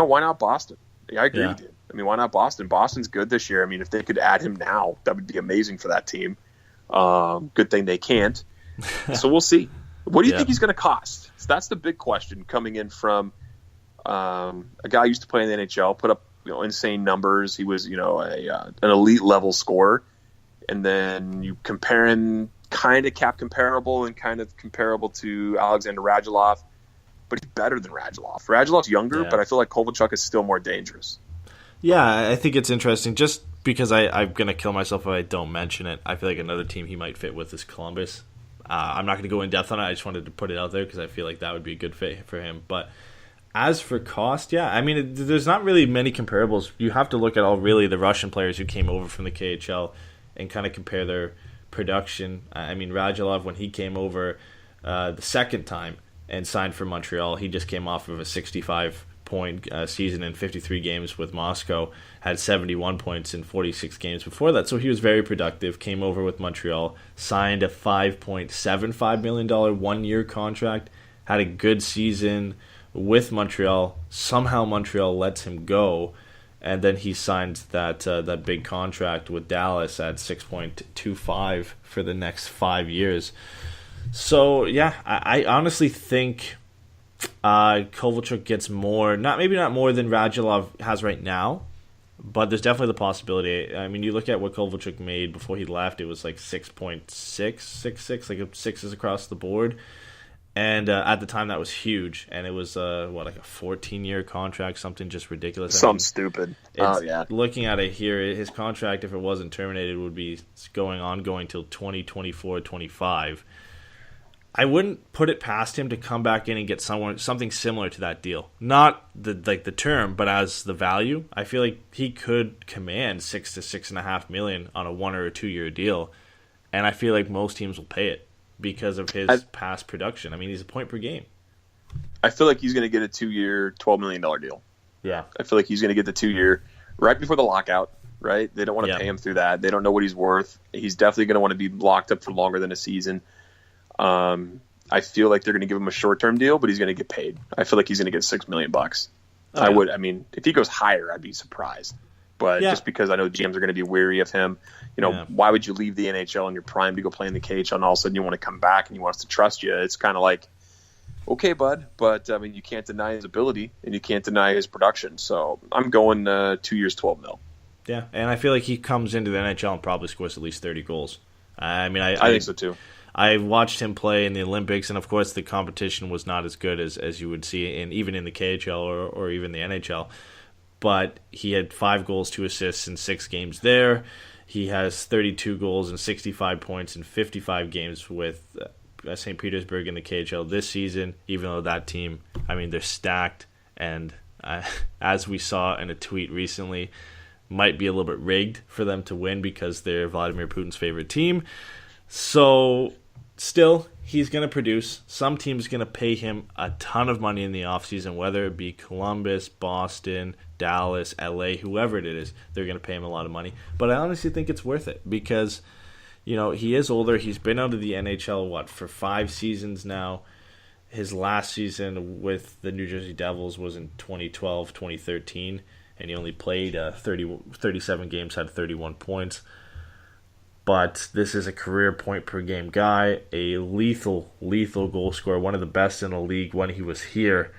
why not Boston? Yeah, I agree Yeah. with you. I mean, why not Boston? Boston's good this year. I mean, if they could add him now, that would be amazing for that team. Good thing they can't. So we'll see. What do you think he's going to cost? So that's the big question coming in from a guy who used to play in the NHL, put up insane numbers. He was an elite level scorer, and then you compare him kind of cap comparable and kind of comparable to Alexander Radulov, but he's better than Radulov. Radulov's younger, but I feel like Kovalchuk is still more dangerous. Yeah, I think it's interesting just because I'm going to kill myself if I don't mention it. I feel like another team he might fit with is Columbus. I'm not going to go in depth on it. I just wanted to put it out there because I feel like that would be a good fit for him. But as for cost, I mean, there's not really many comparables. You have to look at all really the Russian players who came over from the KHL and kind of compare their production. I mean, Radulov, when he came over the second time and signed for Montreal, he just came off of a 65-point season in 53 games with Moscow, had 71 points in 46 games before that. So he was very productive, came over with Montreal, signed a $5.75 million one-year contract, had a good season with Montreal. Somehow Montreal lets him go, and then he signed that big contract with Dallas at $6.25 for the next 5 years. So, I honestly think Kovalchuk gets more, maybe not more than Radulov has right now, but there's definitely the possibility. I mean, you look at what Kovalchuk made before he left, it was like 6.666, like sixes across the board. And at the time, that was huge. And it was, like a 14-year contract, something just ridiculous. Stupid. Looking at it here, his contract, if it wasn't terminated, would be going till 2024-25. I wouldn't put it past him to come back in and get something similar to that deal. Not the term, but as the value. I feel like he could command $6 to $6.5 million on a 1 or a 2 year deal, and I feel like most teams will pay it because of his past production. I mean, he's a point per game. I feel like he's going to get a 2-year, $12 million deal. Yeah, I feel like he's going to get the 2-year right before the lockout. Right? They don't want to pay him through that. They don't know what he's worth. He's definitely going to want to be locked up for longer than a season. I feel like they're going to give him a short-term deal, but he's going to get paid. I feel like he's going to get $6 million. I mean, if he goes higher, I'd be surprised. But just because I know GMs are going to be weary of him, why would you leave the NHL in your prime to go play in the KHL, and all of a sudden you want to come back and he wants to trust you? It's kind of like, okay, bud, but I mean, you can't deny his ability and you can't deny his production. So I'm going 2 years, $12 million. Yeah, and I feel like he comes into the NHL and probably scores at least 30 goals. I mean, I think so too. I watched him play in the Olympics, and of course the competition was not as good as you would see even in the KHL or even the NHL. But he had 5 goals, 2 assists in 6 games there. He has 32 goals and 65 points in 55 games with St. Petersburg in the KHL this season, even though that team, I mean, they're stacked. And as we saw in a tweet recently, might be a little bit rigged for them to win because they're Vladimir Putin's favorite team. So still, he's going to produce. Some team's going to pay him a ton of money in the offseason, whether it be Columbus, Boston, Dallas, LA, whoever it is, they're going to pay him a lot of money. But I honestly think it's worth it because, he is older. He's been out of the NHL, for 5 seasons now. His last season with the New Jersey Devils was in 2012, 2013, and he only played 37 games, had 31 points. But this is a career point-per-game guy, a lethal goal scorer, one of the best in the league when he was here.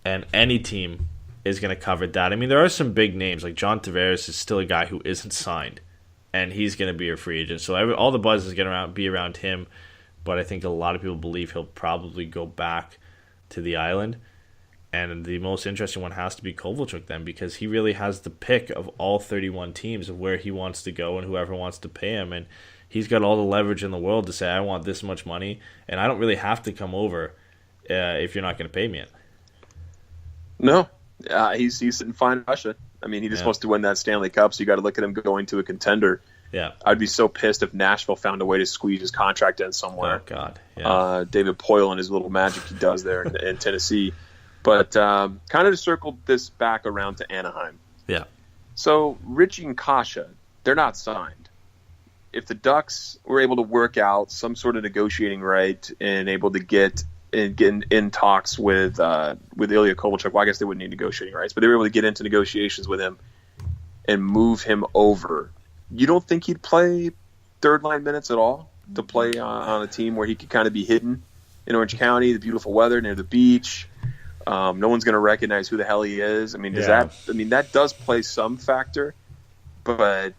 And any team is going to covet that. I mean, there are some big names. Like John Tavares is still a guy who isn't signed, and he's going to be a free agent. So all the buzz is going to be around him, but I think a lot of people believe he'll probably go back to the island. And the most interesting one has to be Kovalchuk then, because he really has the pick of all 31 teams of where he wants to go and whoever wants to pay him. And he's got all the leverage in the world to say, I want this much money, and I don't really have to come over if you're not going to pay me it. No, he's sitting fine in Russia. I mean, he just wants to win that Stanley Cup, so you got to look at him going to a contender. Yeah, I'd be so pissed if Nashville found a way to squeeze his contract in somewhere. Oh, God. Yeah. David Poile and his little magic he does there in Tennessee. But kind of to circle this back around to Anaheim. Yeah. So Richie and Kasha, they're not signed. If the Ducks were able to work out some sort of negotiating right and able to get getting in talks with Ilya Kovalchuk. Well, I guess they wouldn't need negotiating rights, but they were able to get into negotiations with him and move him over. You don't think he'd play third line minutes at all to play on a team where he could kind of be hidden in Orange County, the beautiful weather near the beach? No one's going to recognize who the hell he is. I mean, that does play some factor, but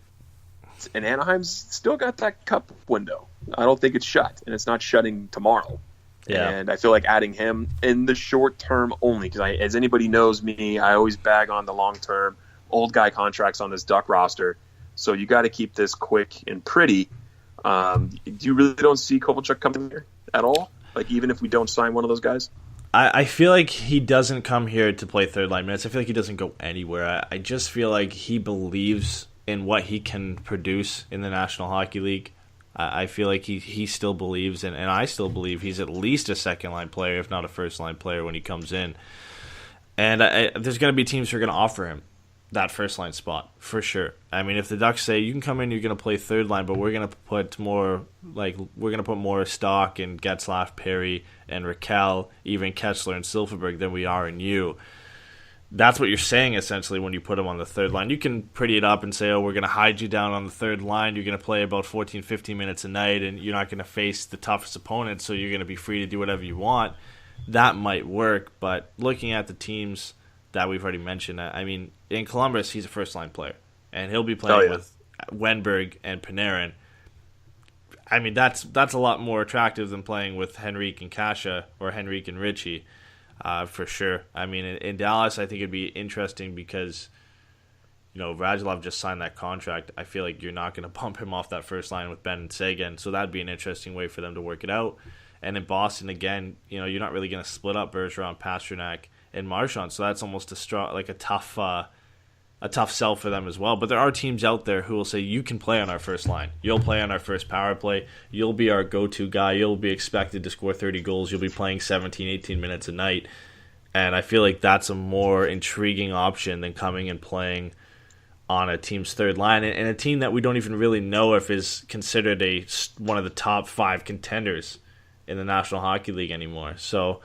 and Anaheim's still got that cup window. I don't think it's shut, and it's not shutting tomorrow. Yeah. And I feel like adding him in the short term only, because as anybody knows me, I always bag on the long term old guy contracts on this Duck roster. So you got to keep this quick and pretty. You really don't see Kovalchuk coming here at all? Like, even if we don't sign one of those guys? I feel like he doesn't come here to play third line minutes. I feel like he doesn't go anywhere. I just feel like he believes in what he can produce in the National Hockey League. I feel like he still believes, and I still believe he's at least a second-line player, if not a first-line player when he comes in. And there's going to be teams who are going to offer him that first-line spot, for sure. I mean, if the Ducks say, you can come in, you're going to play third line, but we're going to put more stock in Getzlaf, Perry, and Raquel, even Kessler and Silverberg than we are in you. That's what you're saying, essentially, when you put him on the third line. You can pretty it up and say, we're going to hide you down on the third line. You're going to play about 14, 15 minutes a night, and you're not going to face the toughest opponent, so you're going to be free to do whatever you want. That might work, but looking at the teams that we've already mentioned, I mean, in Columbus, he's a first-line player, and he'll be playing with Wenberg and Panarin. I mean, that's a lot more attractive than playing with Henrique and Kasha or Henrique and Ritchie. For sure. I mean, in Dallas, I think it'd be interesting because, Radulov just signed that contract. I feel like you're not going to bump him off that first line with Ben and Sagan, so that'd be an interesting way for them to work it out. And in Boston, again, you're not really going to split up Bergeron, Pasternak, and Marchand, so that's almost a tough sell for them as well. But there are teams out there who will say, you can play on our first line. You'll play on our first power play. You'll be our go-to guy. You'll be expected to score 30 goals. You'll be playing 17, 18 minutes a night. And I feel like that's a more intriguing option than coming and playing on a team's third line, and a team that we don't even really know if is considered one of the top 5 contenders in the National Hockey League anymore. So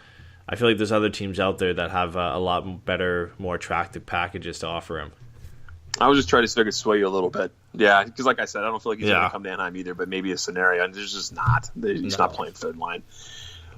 I feel like there's other teams out there that have a lot better, more attractive packages to offer him. I was just trying to see if I could sway you a little bit. Yeah, because like I said, I don't feel like he's going to come to Anaheim either, but maybe a scenario, and there's just not. He's not playing third line.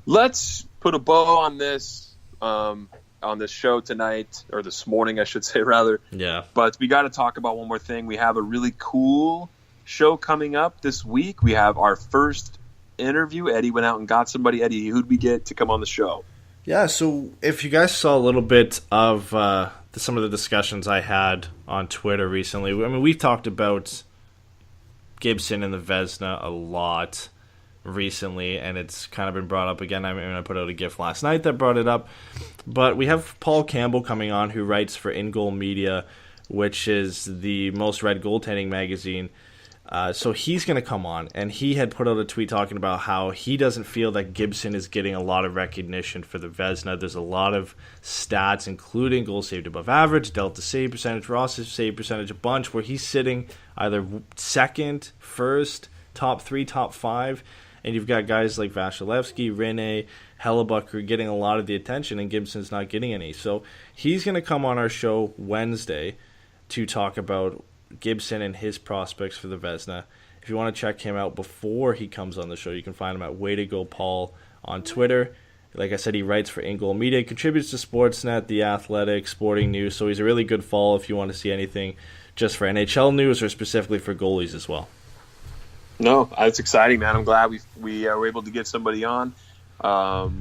Let's put a bow on this show tonight, or this morning, I should say, rather. Yeah. But we got to talk about one more thing. We have a really cool show coming up this week. We have our first interview. Eddie went out and got somebody. Eddie, who'd we get to come on the show? Yeah, so if you guys saw a little bit of some of the discussions I had on Twitter recently, I mean, we've talked about Gibson and the Vezina a lot recently, and it's kind of been brought up again. I mean, I put out a GIF last night that brought it up. But we have Paul Campbell coming on, who writes for In Goal Media, which is the most read goaltending magazine. So he's going to come on, and he had put out a tweet talking about how he doesn't feel that Gibson is getting a lot of recognition for the Vezina. There's a lot of stats, including goals saved above average, Delta save percentage, Ross save percentage, a bunch, where he's sitting either second, first, top 3, top 5, and you've got guys like Vasilevsky, Rene, Hellebuck who are getting a lot of the attention, and Gibson's not getting any. So he's going to come on our show Wednesday to talk about Gibson and his prospects for the Vezina. If you want to check him out before he comes on the show, you can find him at Way to Go Paul on Twitter. Like I said, he writes for In Goal Media, contributes to Sportsnet, The Athletic, Sporting News, so he's a really good follow if you want to see anything just for NHL news or specifically for goalies as well. No, it's exciting, man. I'm glad we were able to get somebody on.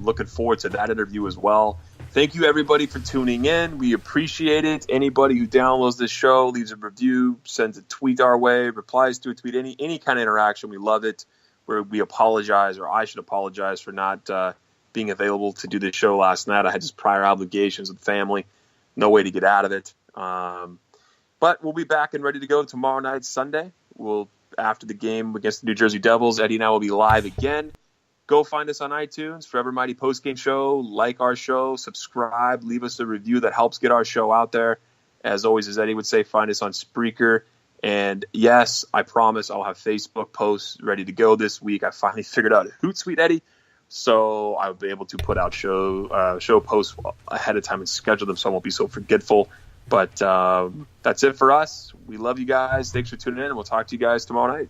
Looking forward to that interview as well. Thank you, everybody, for tuning in. We appreciate it. Anybody who downloads this show, leaves a review, sends a tweet our way, replies to a tweet, any kind of interaction, we love it. We apologize, or I should apologize for not being available to do this show last night. I had just prior obligations with family. No way to get out of it. But we'll be back and ready to go tomorrow night, Sunday. After the game against the New Jersey Devils, Eddie and I will be live again. Go find us on iTunes, Forever Mighty Postgame Show. Like our show, subscribe, leave us a review that helps get our show out there. As always, as Eddie would say, find us on Spreaker. And yes, I promise I'll have Facebook posts ready to go this week. I finally figured out a Hootsuite, Eddie, so I'll be able to put out show posts ahead of time and schedule them so I won't be so forgetful. But that's it for us. We love you guys. Thanks for tuning in, and we'll talk to you guys tomorrow night.